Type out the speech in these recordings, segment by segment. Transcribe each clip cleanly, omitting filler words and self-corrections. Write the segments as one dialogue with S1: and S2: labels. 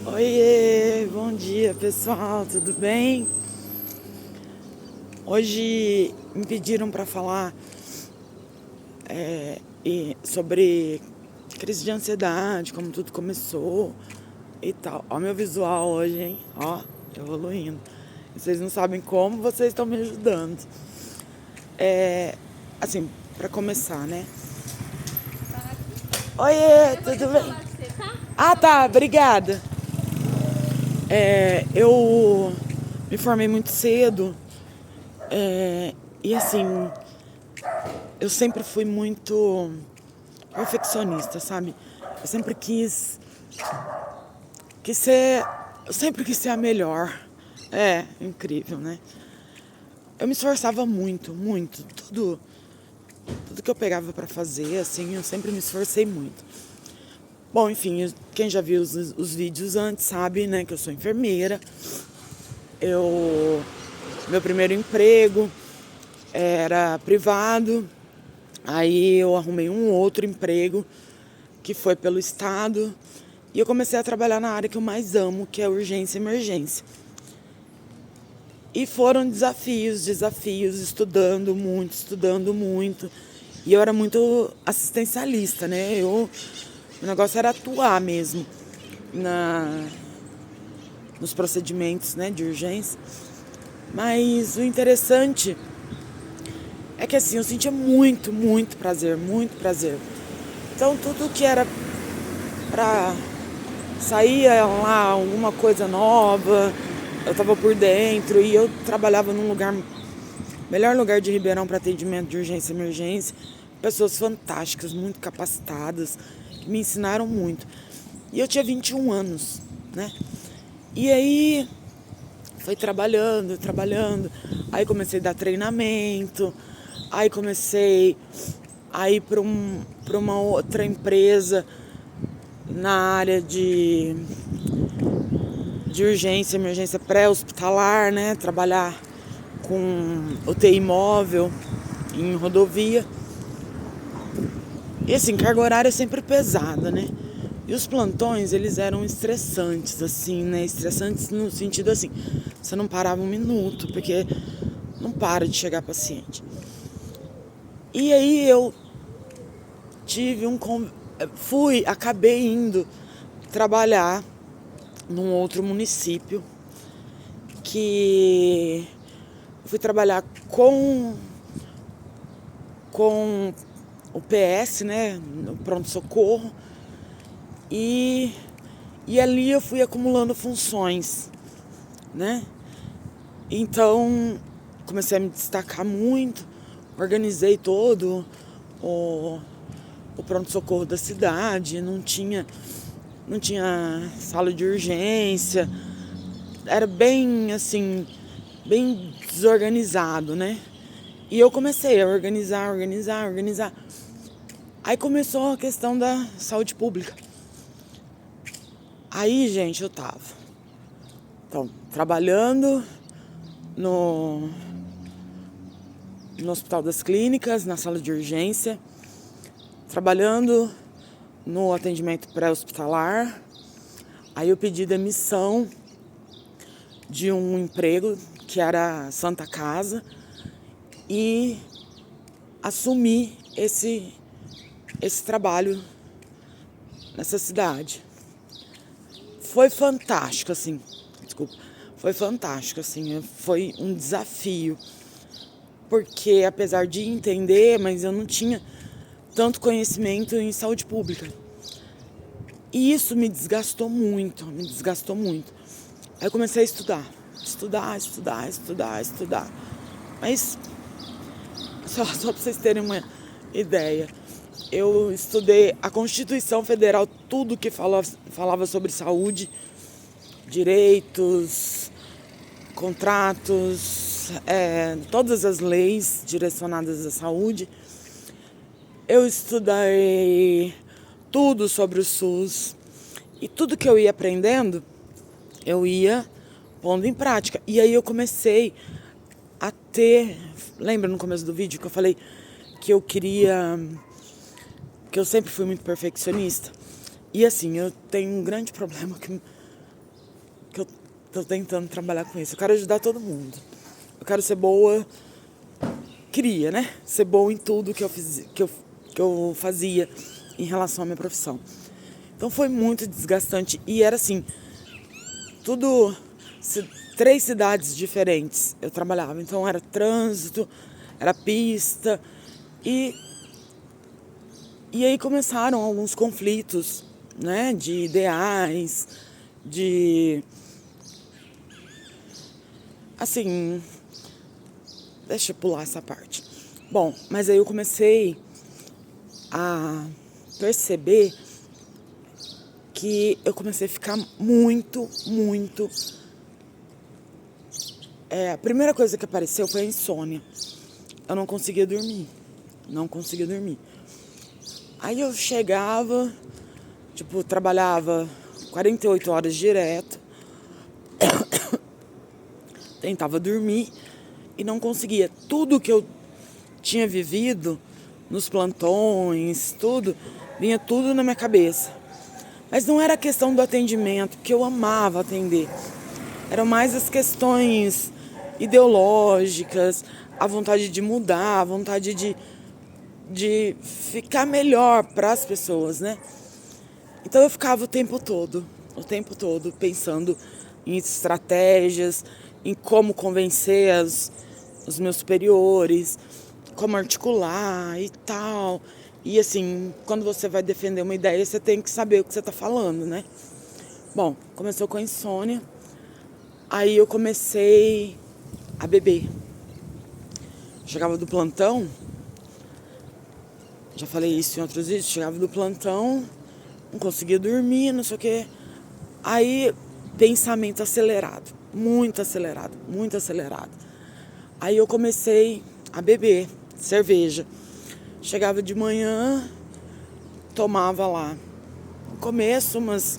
S1: Oiê, bom dia pessoal, tudo bem? Hoje me pediram para falar sobre crise de ansiedade, como tudo começou e tal. Ó meu visual hoje, hein? Ó, evoluindo. Vocês não sabem como, vocês estão me ajudando. Assim, para começar, né? Oiê, tudo bem? Ah, tá, obrigada. Eu me formei muito cedo. E assim, eu sempre fui muito perfeccionista, sabe? Eu sempre quis ser, eu sempre quis ser a melhor. É, incrível, né? Eu me esforçava muito, muito. Tudo que eu pegava pra fazer, assim, eu sempre me esforcei muito. Bom, enfim, quem já viu os vídeos antes sabe, né, que eu sou enfermeira. Meu primeiro emprego era privado. Aí eu arrumei um outro emprego que foi pelo estado e eu comecei a trabalhar na área que eu mais amo, que é urgência e emergência. E foram desafios, estudando muito. E eu era muito assistencialista, né? O negócio era atuar mesmo nos procedimentos, né, de urgência. Mas o interessante é que assim, eu sentia muito, muito prazer, muito prazer. Então tudo que era pra sair lá alguma coisa nova, eu tava por dentro e eu trabalhava num melhor lugar de Ribeirão para atendimento de urgência e emergência. Pessoas fantásticas, muito capacitadas, que me ensinaram muito. E eu tinha 21 anos, né? E aí foi trabalhando. Aí comecei a dar treinamento. Aí comecei a ir para uma outra empresa na área de urgência, emergência pré-hospitalar, né? Trabalhar com UTI móvel em rodovia. E assim, carga horária é sempre pesada, né? E os plantões, eles eram estressantes, assim, né? Estressantes no sentido assim, você não parava um minuto, porque não para de chegar paciente. E aí eu tive acabei indo trabalhar num outro município, que fui trabalhar com o PS, né, no pronto-socorro, e ali eu fui acumulando funções, né? Então comecei a me destacar muito, organizei todo o pronto-socorro da cidade, não tinha sala de urgência, era bem assim, bem desorganizado, né? E eu comecei a organizar. Aí começou a questão da saúde pública. Aí, gente, eu tava trabalhando no Hospital das Clínicas, na sala de urgência, trabalhando no atendimento pré-hospitalar. Aí eu pedi demissão de um emprego que era Santa Casa e assumi esse trabalho nessa cidade. Foi fantástico, assim. Desculpa. Foi fantástico, assim. Foi um desafio. Porque apesar de entender, mas eu não tinha tanto conhecimento em saúde pública. E isso me desgastou muito. Aí eu comecei a estudar. Mas, só pra vocês terem uma ideia, eu estudei a Constituição Federal, tudo que falava sobre saúde, direitos, contratos, todas as leis direcionadas à saúde. Eu estudei tudo sobre o SUS e tudo que eu ia aprendendo, eu ia pondo em prática. E aí eu comecei a ter... Lembra no começo do vídeo que eu falei que eu sempre fui muito perfeccionista? E assim, eu tenho um grande problema que eu tô tentando trabalhar com isso. Eu quero ajudar todo mundo. Eu quero ser boa, queria, né? Ser boa em tudo que eu fazia em relação à minha profissão. Então foi muito desgastante e era assim, tudo, 3 cidades diferentes eu trabalhava. Então era trânsito, era pista e aí começaram alguns conflitos, né? De ideais, assim, deixa eu pular essa parte. Bom, mas aí eu comecei a perceber que eu comecei a ficar muito. A primeira coisa que apareceu foi a insônia. Eu não conseguia dormir. Aí eu chegava, trabalhava 48 horas direto, tentava dormir e não conseguia. Tudo que eu tinha vivido nos plantões, vinha tudo na minha cabeça. Mas não era questão do atendimento, porque eu amava atender. Eram mais as questões ideológicas, a vontade de mudar, a vontade de ficar melhor para as pessoas, né? Então eu ficava o tempo todo pensando em estratégias, em como convencer os meus superiores, como articular e tal. E assim, quando você vai defender uma ideia, você tem que saber o que você está falando, né? Bom, começou com a insônia. Aí eu comecei a beber. Chegava do plantão, já falei isso em outros vídeos, chegava do plantão, não conseguia dormir, não sei o quê. Aí, pensamento acelerado, muito acelerado. Aí eu comecei a beber cerveja. Chegava de manhã, tomava lá, no começo, umas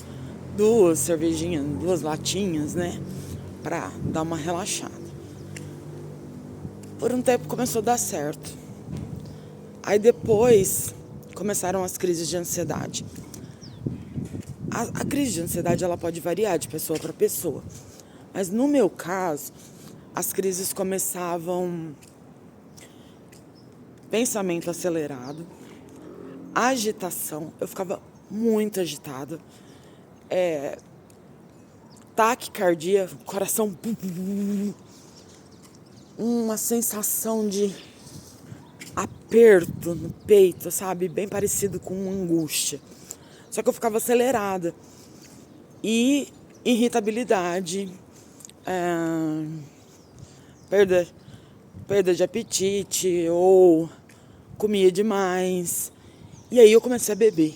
S1: 2 cervejinhas, 2 latinhas, né? Pra dar uma relaxada. Por um tempo começou a dar certo. Aí depois começaram as crises de ansiedade. A crise de ansiedade ela pode variar de pessoa para pessoa. Mas no meu caso, as crises começavam pensamento acelerado, agitação. Eu ficava muito agitada. Taquicardia, coração, uma sensação de aperto no peito, sabe? Bem parecido com angústia. Só que eu ficava acelerada. E irritabilidade, perda de apetite ou comia demais. E aí eu comecei a beber.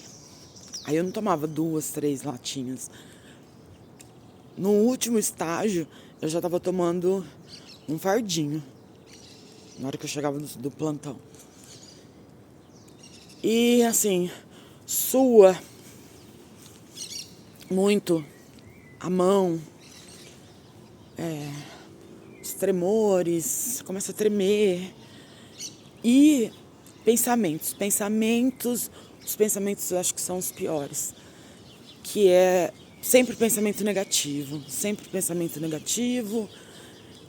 S1: Aí eu não tomava 2, 3 latinhas. No último estágio, eu já estava tomando um fardinho. Na hora que eu chegava do plantão. E assim, sua muito a mão, os tremores, começa a tremer. E os pensamentos eu acho que são os piores. Que é sempre pensamento negativo.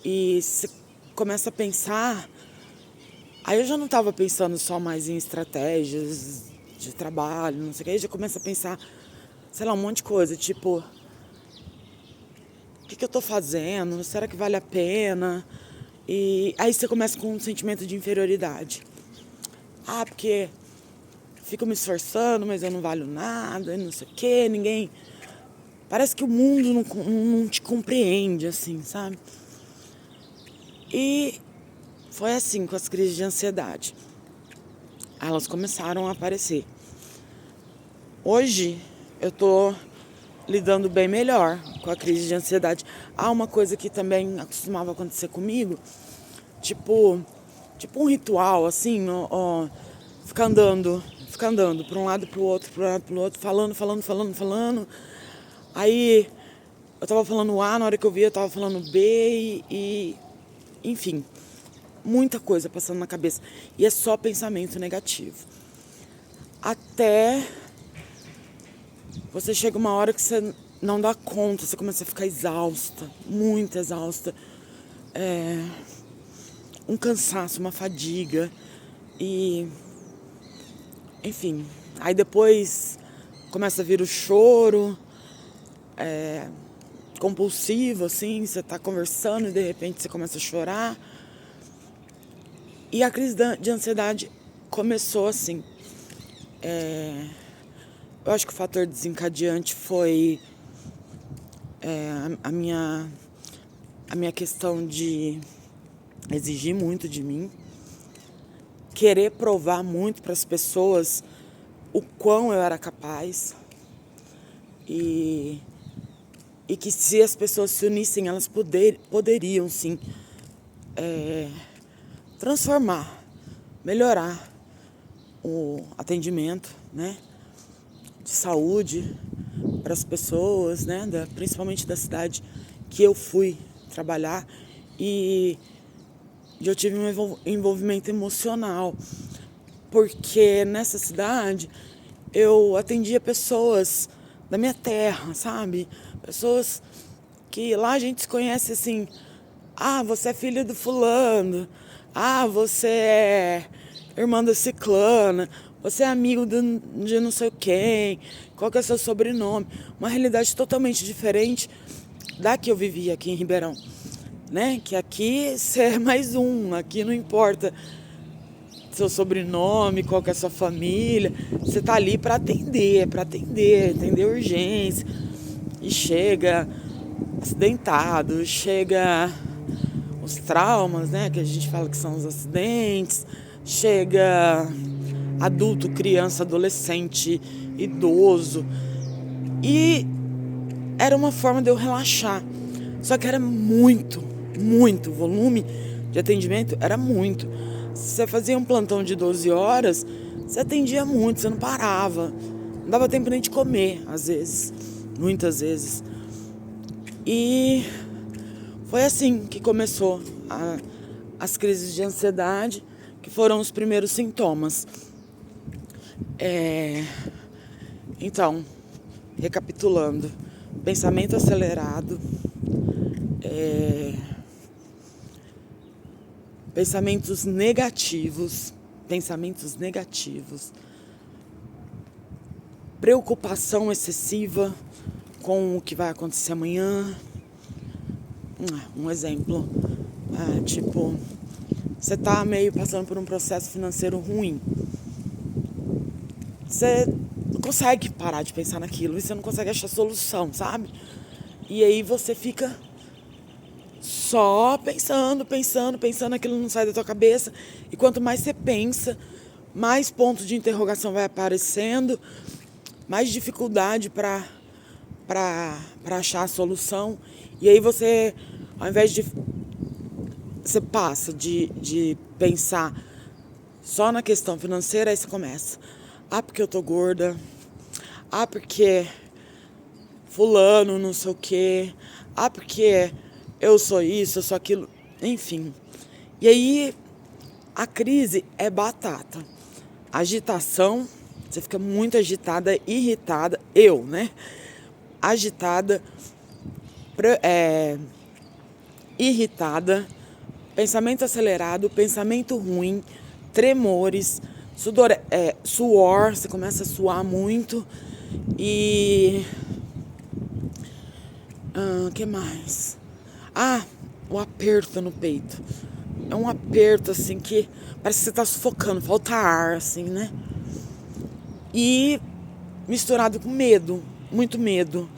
S1: E você começa a pensar. Aí eu já não estava pensando só mais em estratégias de trabalho, não sei o que. Aí já começa a pensar, sei lá, um monte de coisa. Tipo, o que eu tô fazendo? Será que vale a pena? E aí você começa com um sentimento de inferioridade. Porque fico me esforçando, mas eu não valho nada, não sei o que, ninguém... Parece que o mundo não te compreende, assim, sabe? E foi assim com as crises de ansiedade. Elas começaram a aparecer. Hoje eu tô lidando bem melhor com a crise de ansiedade. Há uma coisa que também costumava acontecer comigo, tipo um ritual, assim, ficar andando para um lado pro outro, falando. Aí eu tava falando A, na hora que eu vi eu tava falando B e enfim, muita coisa passando na cabeça. E é só pensamento negativo. Até você chega uma hora que você não dá conta, você começa a ficar exausta, muito exausta. Um cansaço, uma fadiga. E, enfim, aí depois começa a vir o choro, compulsivo, assim, você tá conversando e de repente você começa a chorar. E a crise de ansiedade começou assim. Eu acho que o fator desencadeante foi a minha questão de exigir muito de mim, querer provar muito para as pessoas o quão eu era capaz e que se as pessoas se unissem, elas poderiam sim transformar, melhorar o atendimento, né, de saúde para as pessoas, né, principalmente da cidade que eu fui trabalhar, e eu tive um envolvimento emocional, porque nessa cidade eu atendia pessoas da minha terra, sabe? Pessoas que lá a gente se conhece assim, você é filho do fulano, você é irmã da ciclana, você é amigo de não sei quem, qual que é o seu sobrenome. Uma realidade totalmente diferente da que eu vivia aqui em Ribeirão, né? Que aqui você é mais um, aqui não importa seu sobrenome, qual que é a sua família, você tá ali para atender urgência. E chega acidentado, chega os traumas, né, que a gente fala que são os acidentes, chega adulto, criança, adolescente, idoso. E era uma forma de eu relaxar. Só que era muito, o volume de atendimento era muito. Se você fazia um plantão de 12 horas, você atendia muito, você não parava. Não dava tempo nem de comer, às vezes, muitas vezes. E foi assim que começou as crises de ansiedade, que foram os primeiros sintomas. Então, recapitulando, pensamento acelerado, pensamentos negativos, preocupação excessiva com o que vai acontecer amanhã. Um exemplo, tipo, você tá meio passando por um processo financeiro ruim. Você não consegue parar de pensar naquilo e você não consegue achar solução, sabe? E aí você fica só pensando, aquilo não sai da tua cabeça. E quanto mais você pensa, mais pontos de interrogação vai aparecendo, mais dificuldade para achar a solução. E aí você, ao invés de... Você passa de pensar só na questão financeira, aí você começa. Porque eu tô gorda. Porque fulano não sei o quê. Porque eu sou isso, eu sou aquilo. Enfim. E aí a crise é batata. Agitação, você fica muito agitada, irritada. Eu, né? Agitada, irritada, pensamento acelerado, pensamento ruim, tremores, suor, você começa a suar muito. E que mais? O aperto no peito. É um aperto assim que parece que você tá sufocando, falta ar, assim, né? E misturado com medo, muito medo.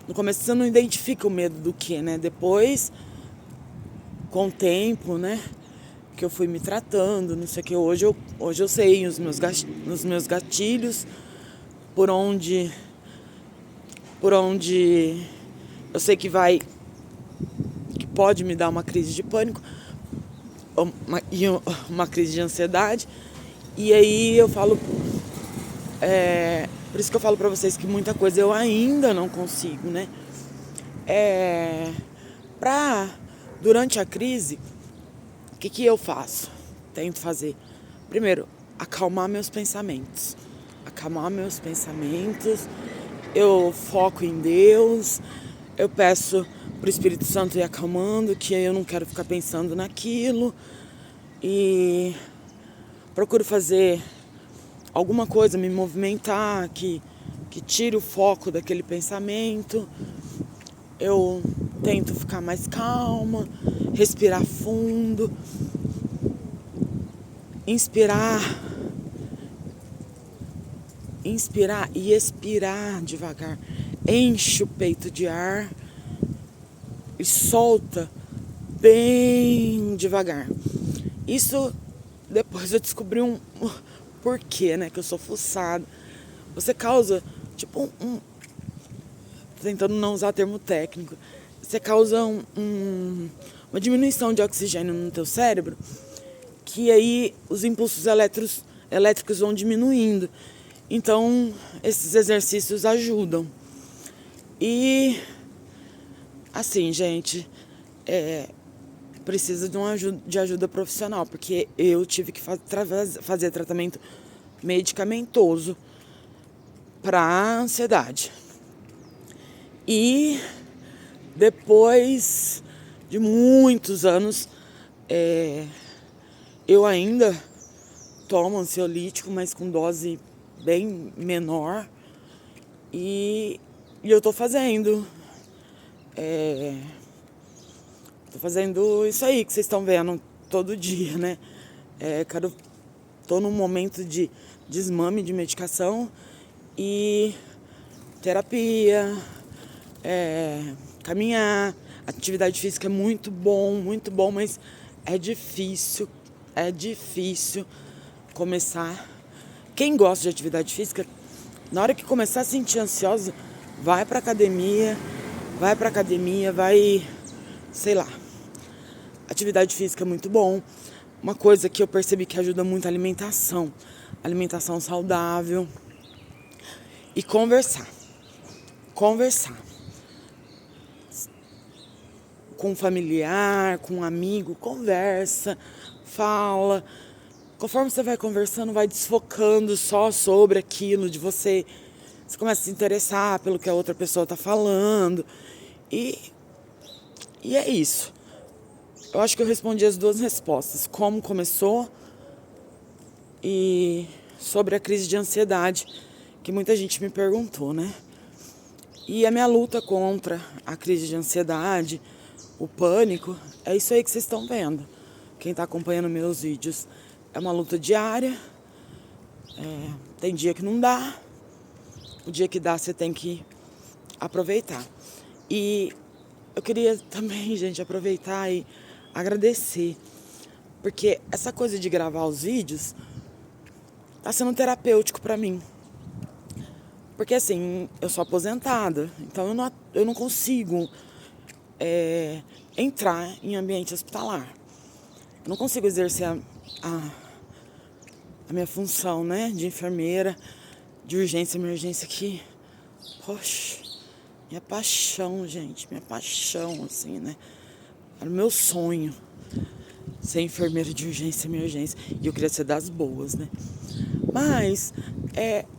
S1: No começo você não identifica o medo do que, né? Depois, com o tempo, né? Que eu fui me tratando, não sei o que. Hoje eu sei os meus gatilhos, por onde eu sei que pode me dar uma crise de pânico e uma crise de ansiedade. E aí eu falo, por isso que eu falo pra vocês que muita coisa eu ainda não consigo, né? Durante a crise, o que eu faço? Tento fazer. Primeiro, acalmar meus pensamentos eu foco em Deus, eu peço pro Espírito Santo ir acalmando, que eu não quero ficar pensando naquilo. E procuro fazer alguma coisa, me movimentar, que tire o foco daquele pensamento. Eu tento ficar mais calma, respirar fundo, inspirar e expirar devagar. Enche o peito de ar e solta bem devagar. Isso depois eu descobri um porquê, né? Que eu sou fuçada. Você causa, tipo, tentando não usar termo técnico, você causa uma diminuição de oxigênio no teu cérebro, que aí os impulsos elétricos vão diminuindo. Então, esses exercícios ajudam. E, assim, gente, precisa de ajuda profissional, porque eu tive que fazer tratamento medicamentoso para ansiedade. E depois de muitos anos, eu ainda tomo ansiolítico, mas com dose bem menor. E eu tô fazendo. Tô fazendo isso aí que vocês estão vendo todo dia, né? Tô num momento de desmame de medicação e terapia, caminhar, atividade física é muito bom, mas é difícil começar. Quem gosta de atividade física, na hora que começar a se sentir ansiosa, vai pra academia, sei lá. Atividade física é muito bom. Uma coisa que eu percebi que ajuda muito a alimentação saudável e conversar com um familiar, com um amigo, conversa, fala. Conforme você vai conversando, vai desfocando só sobre aquilo de você. Você começa a se interessar pelo que a outra pessoa tá falando. E é isso. Eu acho que eu respondi as duas respostas. Como começou e sobre a crise de ansiedade, que muita gente me perguntou, né? E a minha luta contra a crise de ansiedade, o pânico, é isso aí que vocês estão vendo. Quem tá acompanhando meus vídeos, é uma luta diária. Tem dia que não dá. O dia que dá, você tem que aproveitar. E eu queria também, gente, aproveitar e agradecer. Porque essa coisa de gravar os vídeos tá sendo terapêutico pra mim. Porque assim, eu sou aposentada, então eu não consigo entrar em ambiente hospitalar. Eu não consigo exercer a minha função, né, de enfermeira, de urgência e emergência que, poxa, minha paixão, gente, minha paixão, assim, né? Era o meu sonho ser enfermeira de urgência e emergência. E eu queria ser das boas, né? Mas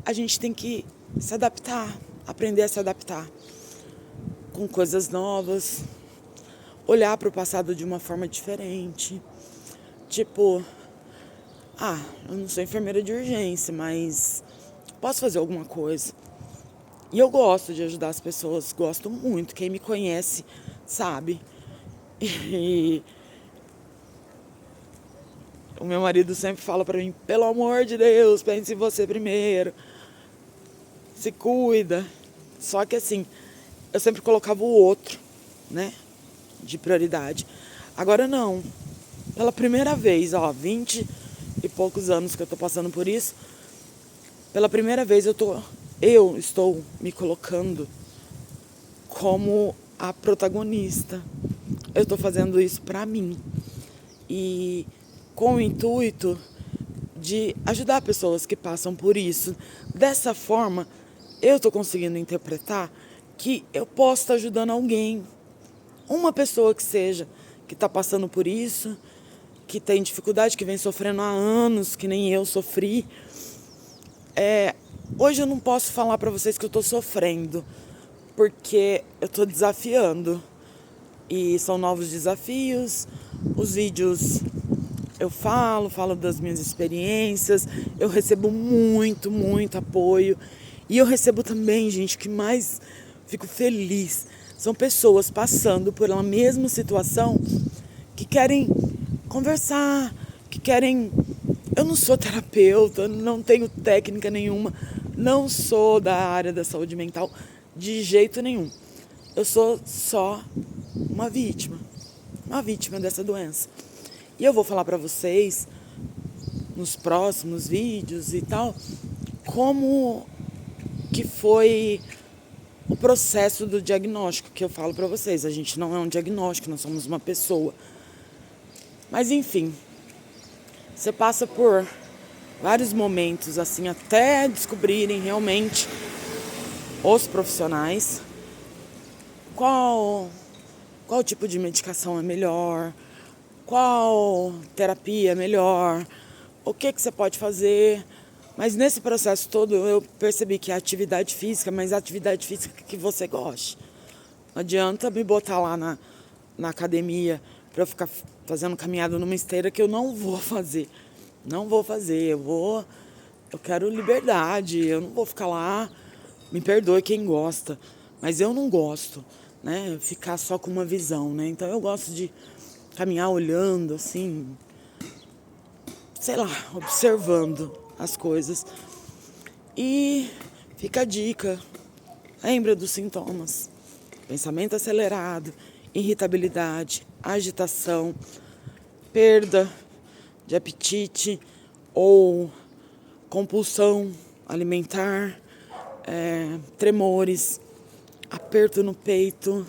S1: a gente tem que se adaptar, aprender a se adaptar com coisas novas, olhar para o passado de uma forma diferente. Tipo, eu não sou enfermeira de urgência, mas posso fazer alguma coisa. E eu gosto de ajudar as pessoas, gosto muito. Quem me conhece sabe. E o meu marido sempre fala pra mim, pelo amor de Deus, pense em você primeiro. Se cuida. Só que assim, eu sempre colocava o outro, né, de prioridade. Agora não. Pela primeira vez, 20 e poucos anos que eu tô passando por isso, pela primeira vez eu estou me colocando como a protagonista. Eu estou fazendo isso pra mim. E com o intuito de ajudar pessoas que passam por isso. Dessa forma, eu estou conseguindo interpretar que eu posso estar ajudando alguém. Uma pessoa que seja, que está passando por isso, que tem dificuldade, que vem sofrendo há anos, que nem eu sofri. Hoje eu não posso falar pra vocês que eu tô sofrendo, porque eu tô desafiando. E são novos desafios. Os vídeos eu falo das minhas experiências. Eu recebo muito, muito apoio. E eu recebo também, gente, que mais fico feliz. São pessoas passando por uma mesma situação que querem conversar, que querem... Eu não sou terapeuta, não tenho técnica nenhuma, não sou da área da saúde mental de jeito nenhum. Eu sou só uma vítima dessa doença. E eu vou falar pra vocês, nos próximos vídeos e tal, como que foi o processo do diagnóstico, que eu falo pra vocês. A gente não é um diagnóstico, nós somos uma pessoa. Mas enfim, você passa por vários momentos, assim, até descobrirem realmente os profissionais qual tipo de medicação é melhor, qual terapia é melhor, o que você pode fazer. Mas nesse processo todo eu percebi que a atividade física, mas a atividade física que você goste. Não adianta me botar lá na academia para eu ficar fazendo caminhada numa esteira que eu não vou fazer. Não vou fazer, eu quero liberdade, eu não vou ficar lá, me perdoe quem gosta, mas eu não gosto, né, ficar só com uma visão, né, então eu gosto de caminhar olhando, assim, sei lá, observando as coisas. E fica a dica, lembra dos sintomas: pensamento acelerado, irritabilidade, agitação, perda de apetite ou compulsão alimentar, tremores, aperto no peito.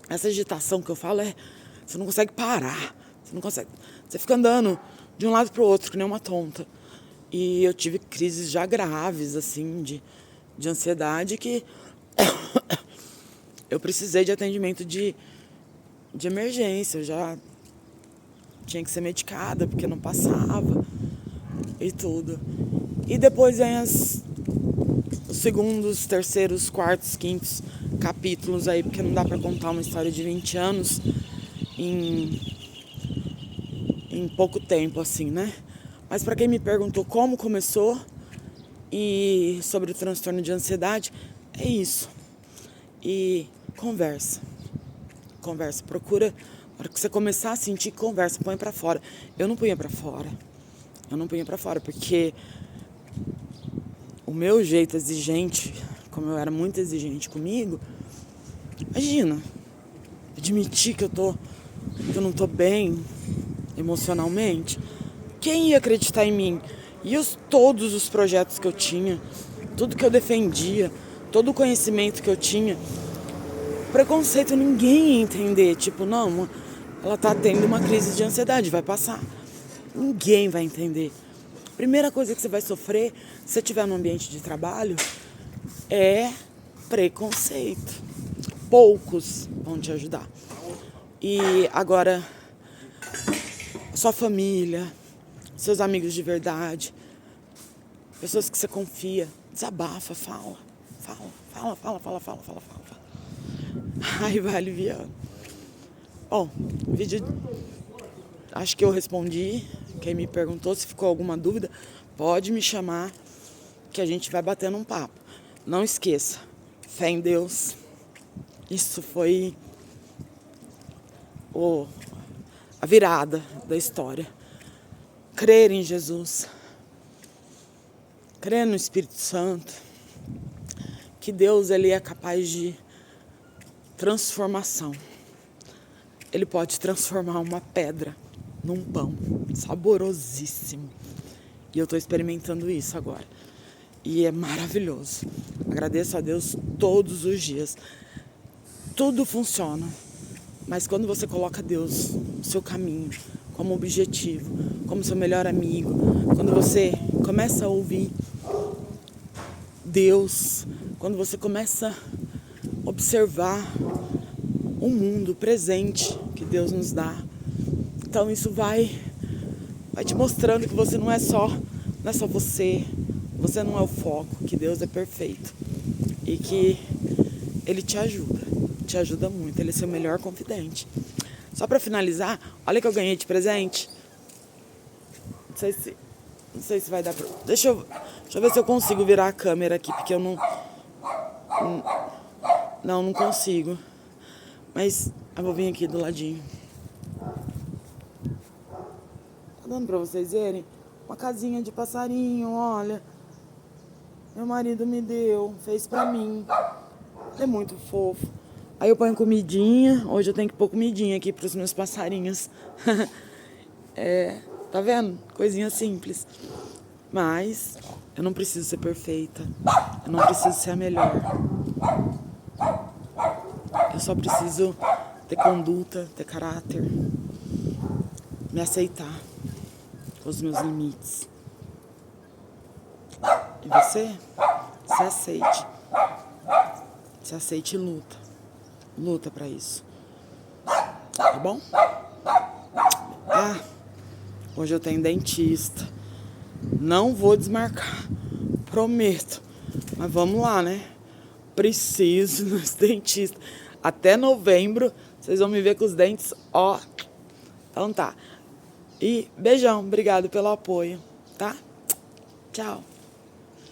S1: Essa agitação que eu falo você não consegue parar, você fica andando de um lado para o outro que nem uma tonta. E eu tive crises já graves, assim, de ansiedade, que eu precisei de atendimento de emergência. Eu já tinha que ser medicada porque não passava e tudo. E depois vem os segundos, terceiros, quartos, quintos capítulos aí, porque não dá pra contar uma história de 20 anos em pouco tempo, assim, né? Mas pra quem me perguntou como começou e sobre o transtorno de ansiedade, é isso. E conversa, procura. Na hora que você começar a sentir, conversa, põe pra fora. Eu não punha pra fora, porque o meu jeito exigente, como eu era muito exigente comigo, imagina, admitir que eu não tô bem emocionalmente, quem ia acreditar em mim? E todos os projetos que eu tinha, tudo que eu defendia, todo o conhecimento que eu tinha, preconceito, ninguém ia entender, tipo, não, ela tá tendo uma crise de ansiedade, vai passar. Ninguém vai entender. Primeira coisa que você vai sofrer, se você estiver no ambiente de trabalho, é preconceito. Poucos vão te ajudar. E agora, sua família, seus amigos de verdade, pessoas que você confia, desabafa, fala. Aí vai aliviando. Bom, o vídeo, acho que eu respondi. Quem me perguntou, se ficou alguma dúvida, pode me chamar que a gente vai batendo um papo. Não esqueça, fé em Deus. Isso foi a virada da história. Crer em Jesus, crer no Espírito Santo, que Deus, ele é capaz de transformação. Ele pode transformar uma pedra num pão saborosíssimo. E eu estou experimentando isso agora. E é maravilhoso. Agradeço a Deus todos os dias. Tudo funciona. Mas quando você coloca Deus no seu caminho, como objetivo, como seu melhor amigo, quando você começa a ouvir Deus, quando você começa a observar o mundo presente que Deus nos dá, então isso vai te mostrando que você não é só não é só você. Você não é o foco, que Deus é perfeito. E que Ele te ajuda muito. Ele é seu melhor confidente. Só pra finalizar, olha que eu ganhei de presente. Não sei se vai dar pra... Deixa eu ver se eu consigo virar a câmera aqui, porque eu não... Não consigo. Mas eu vou vir aqui do ladinho. Tá dando pra vocês verem? Uma casinha de passarinho, olha. Meu marido me deu, fez pra mim. É muito fofo. Aí eu ponho comidinha. Hoje eu tenho que pôr comidinha aqui pros meus passarinhos. Tá vendo? Coisinha simples. Mas eu não preciso ser perfeita. Eu não preciso ser a melhor. Eu só preciso ter conduta, ter caráter. Me aceitar com os meus limites. E você? Se aceite. Se aceite e luta. Luta pra isso. Tá bom? Hoje eu tenho dentista. Não vou desmarcar. Prometo. Mas vamos lá, né? Preciso nos dentistas. Até novembro, vocês vão me ver com os dentes, ó. Então tá. E beijão. Obrigado pelo apoio, tá? Tchau.